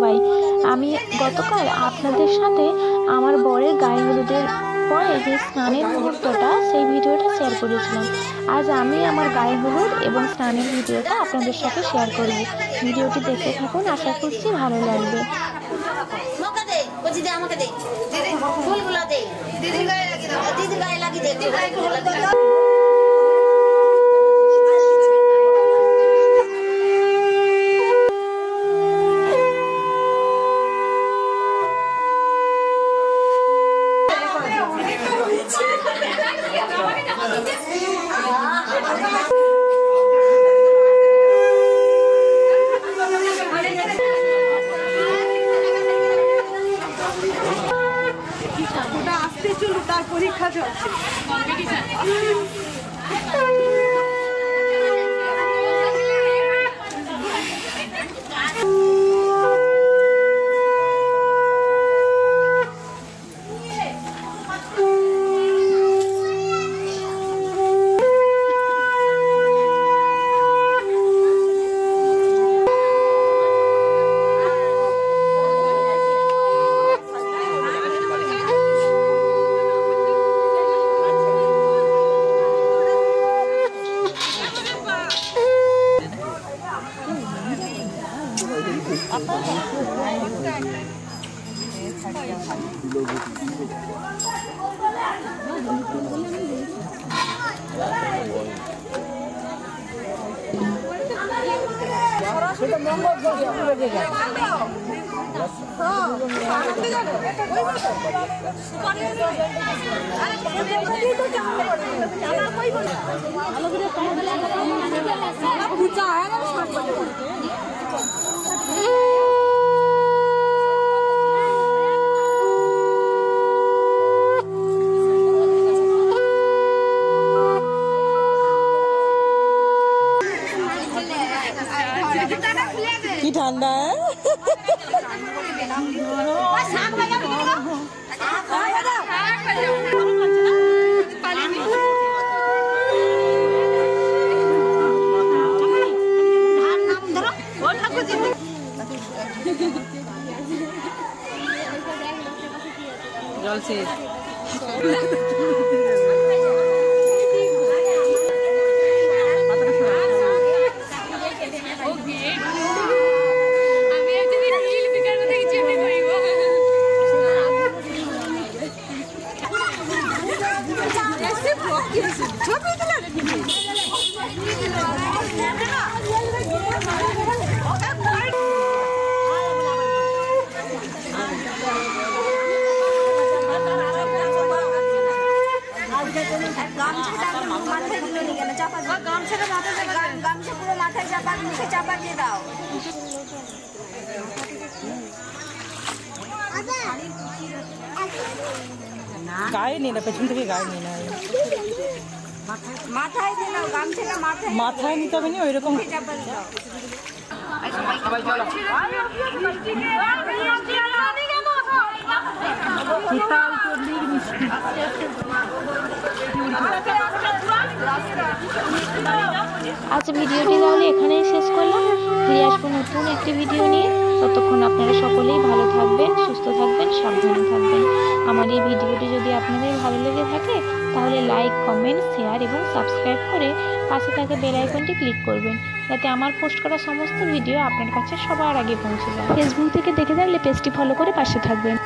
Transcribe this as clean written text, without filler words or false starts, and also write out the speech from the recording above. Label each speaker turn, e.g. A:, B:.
A: পাই। আমি গতকাল আপনাদের সাথে আমার বরের গায়ে হলুদের পরে যে স্নানের মুহূর্তটা, সেই ভিডিওটা শেয়ার করেছিলাম। আজ আমি আমার গায়ে হলুদ এবং স্নানের ভিডিওটা আপনাদের সাথে শেয়ার করব। ভিডিওটি দেখতে থাকুন, আশা করছি ভালো লাগবে।
B: আসতে চলো, তার পরীক্ষা চলছে।
C: কি ঠান্ডা জল শেষ। গায়ে নিয়ে না, পেছন থেকে গায়ে নিয়ে না, মাথায় নিতে হবে না, ওই রকম।
A: আজ ভিডিওটি তাহলে এখানেই শেষ করলাম। ফিরে আসবো নতুন একটি ভিডিও নিয়ে। ততক্ষণ আপনারা সকলেই ভালো থাকবেন, সুস্থ থাকবেন, সাবধানে থাকবেন। আমার এই ভিডিওটি যদি আপনাদের ভালো লেগে থাকে তাহলে লাইক, কমেন্ট, শেয়ার এবং সাবস্ক্রাইব করে পাশে থাকা বেল আইকনটি ক্লিক করবেন, যাতে আমার পোস্ট করা সমস্ত ভিডিও আপনার কাছে সবার আগে পৌঁছে যায়। ফেসবুক থেকে দেখে থাকলে পেজটি ফলো করে পাশে থাকবেন।